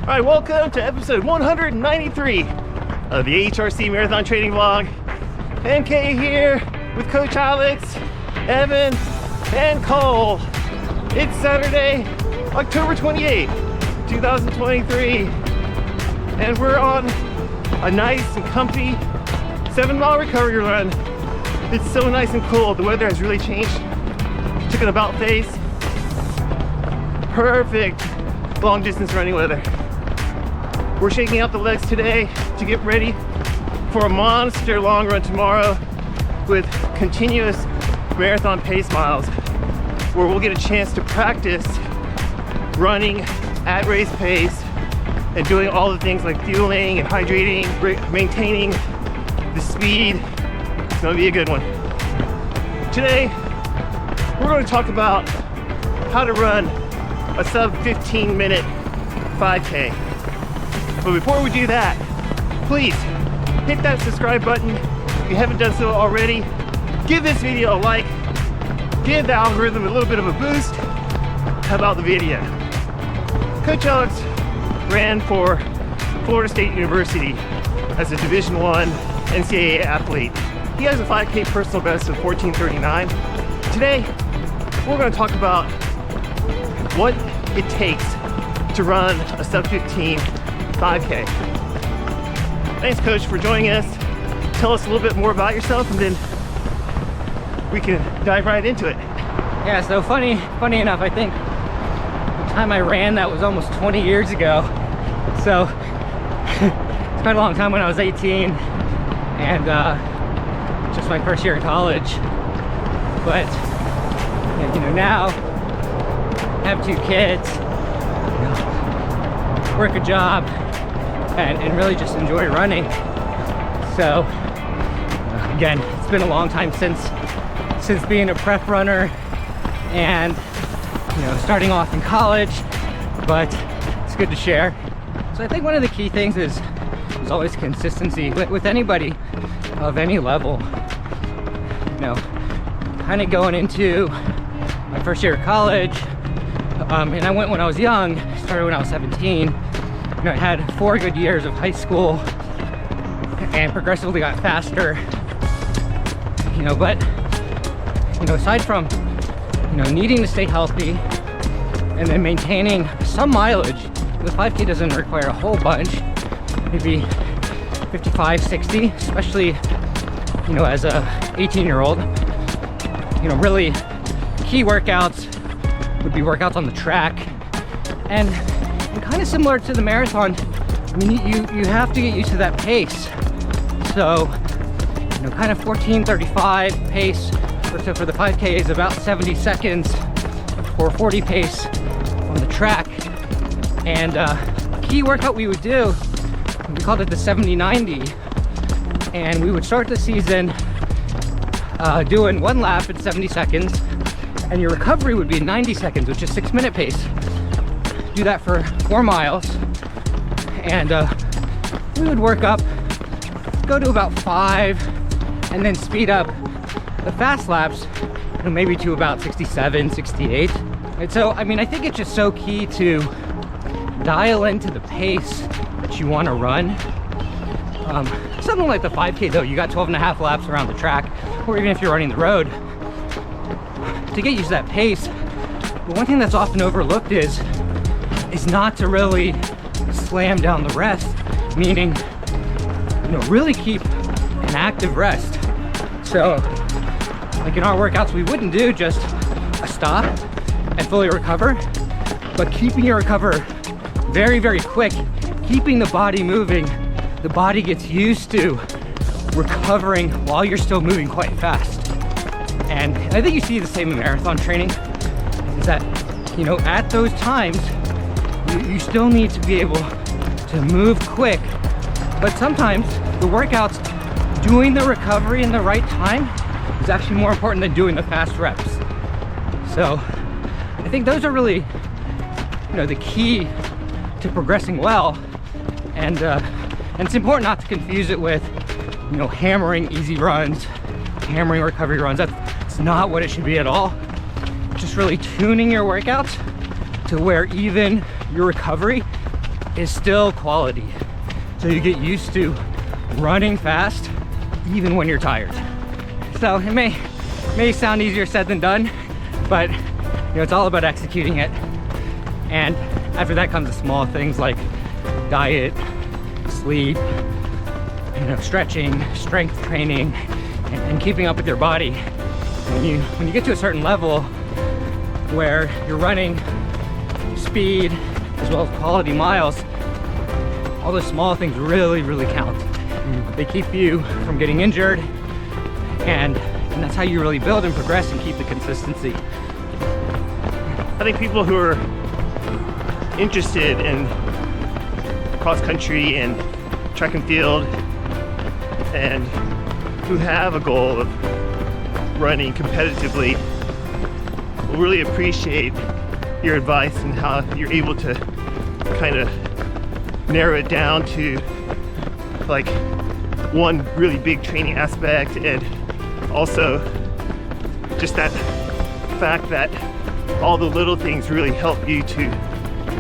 All right, welcome to episode 193 of the AHRC Marathon Training Vlog. NK here with Coach Alex, Evan, and Cole. It's Saturday, October 28th, 2023, and we're on a nice and comfy 7-mile recovery run. It's so nice and cool. The weather has really changed. Took an about face. Perfect long distance running weather. We're shaking out the legs today to get ready for a monster long run tomorrow with continuous marathon pace miles, where we'll get a chance to practice running at race pace and doing all the things like fueling and hydrating, maintaining the speed. It's gonna be a good one. Today, we're going to talk about how to run a sub 15 minute 5K. But before we do that, please hit that subscribe button if you haven't done so already. Give this video a like, give the algorithm a little bit of a boost. How about the video? Coach Alex ran for Florida State University as a Division I NCAA athlete. He has a 5K personal best of 14:39. Today, we're going to talk about what it takes to run a sub 15 5K. Thanks, Coach, for joining us. Tell us a little bit more about yourself, and then we can dive right into it. Yeah, so funny enough, I think the time I ran that was almost 20 years ago. So it's quite a long time when I was 18 and just my first year in college. But you know, now I have 2 kids, work a job, and really just enjoy running. So again, it's been a long time since being a prep runner and starting off in college, but it's good to share. So I think one of the key things is always consistency with anybody of any level. Kind of going into my first year of college, and I went when I was young, started when I was 17. I had 4 good years of high school and progressively got faster. But aside from needing to stay healthy and then maintaining some mileage, the 5K doesn't require a whole bunch, maybe 55, 60, especially as a 18-year-old. Really key workouts would be workouts on the track, and kind of similar to the marathon. I mean, you have to get used to that pace. So kind of 14:35 pace for the 5K is about 70 seconds for 40 pace on the track. And key workout we would do, we called it the 70-90, and we would start the season doing 1 lap in 70 seconds, and your recovery would be 90 seconds, which is 6-minute pace. Do that for 4 miles, and we would work up, go to about 5, and then speed up the fast laps, maybe to about 67, 68. And so, I mean, I think it's just so key to dial into the pace that you want to run. Something like the 5K though, you got 12.5 laps around the track, or even if you're running the road, to get used to that pace. But one thing that's often overlooked is not to really slam down the rest, meaning really keep an active rest. So like in our workouts, we wouldn't do just a stop and fully recover, but keeping your recover very, very quick, keeping the body moving. The body gets used to recovering while you're still moving quite fast. And I think you see the same in marathon training, is that at those times you still need to be able to move quick, but sometimes the workouts, doing the recovery in the right time is actually more important than doing the fast reps. So I think those are really the key to progressing well, and it's important not to confuse it with hammering easy runs, hammering recovery runs. That's not what it should be at all. Just really tuning your workouts to where even your recovery is still quality. So you get used to running fast even when you're tired. So it may sound easier said than done, but you know, it's all about executing it. And after that comes the small things like diet, sleep, you know, stretching, strength training, and keeping up with your body. When you get to a certain level where you're running speed as well as quality miles, all those small things really count. They keep you from getting injured, and that's how you really build and progress and keep the consistency. I think people who are interested in cross country and track and field and who have a goal of running competitively will really appreciate your advice and how you're able to kind of narrow it down to like one really big training aspect, and also just that fact that all the little things really help you to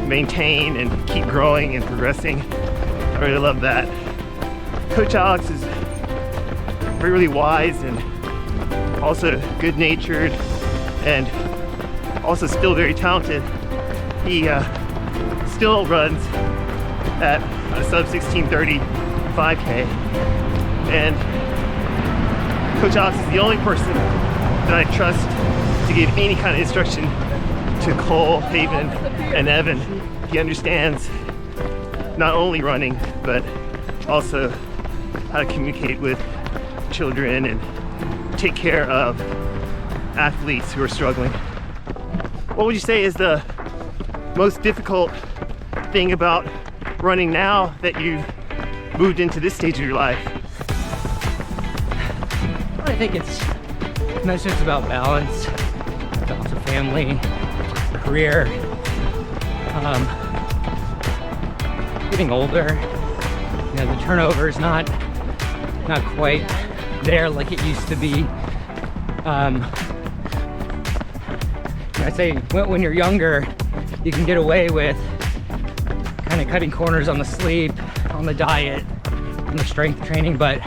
maintain and keep growing and progressing. I really love that. Coach Alex is really wise and also good-natured and also still very talented. He still runs at a sub 16:30 5K, and Coach Alex is the only person that I trust to give any kind of instruction to Cole, Haven, and Evan. He understands not only running, but also how to communicate with children and take care of athletes who are struggling. What would you say is the most difficult thing about running now that you've moved into this stage of your life? I think it's not just about balance, it's also family, career, getting older. You know, the turnover is not quite there like it used to be. I'd say when you're younger, you can get away with kind of cutting corners on the sleep, on the diet, on the strength training, but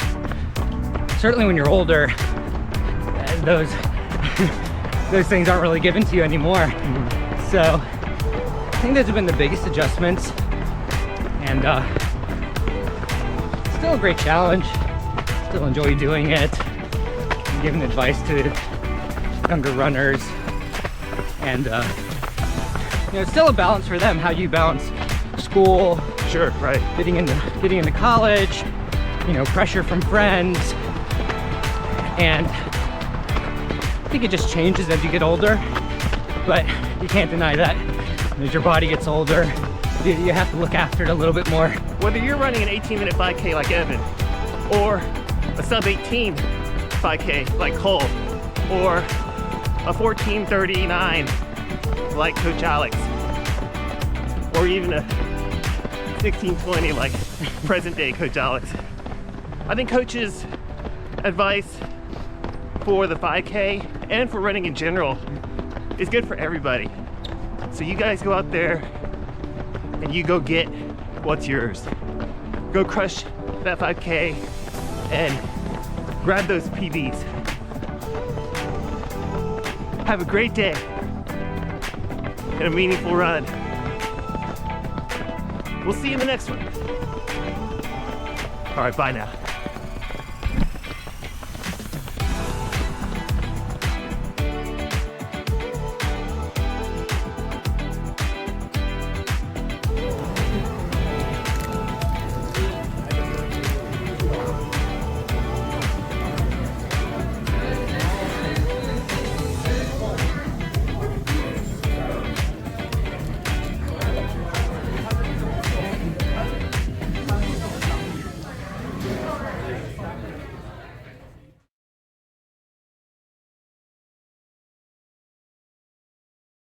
certainly when you're older, those things aren't really given to you anymore. So I think those have been the biggest adjustments, and still a great challenge. Still enjoy doing it, and giving advice to younger runners, and you know, it's still a balance for them. How do you balance school? Sure, right. Getting into college, you know, pressure from friends, and I think it just changes as you get older. But you can't deny that as your body gets older, you have to look after it a little bit more. Whether you're running an 18-minute 5K like Evan, or a sub-18 5K like Cole, or a 14:39 like Coach Alex, or even a 16:20 like present-day Coach Alex, I think Coach's advice for the 5K and for running in general is good for everybody. So you guys go out there and you go get what's yours. Go crush that 5K and grab those PBs. Have a great day and a meaningful run. We'll see you in the next one. All right, bye now.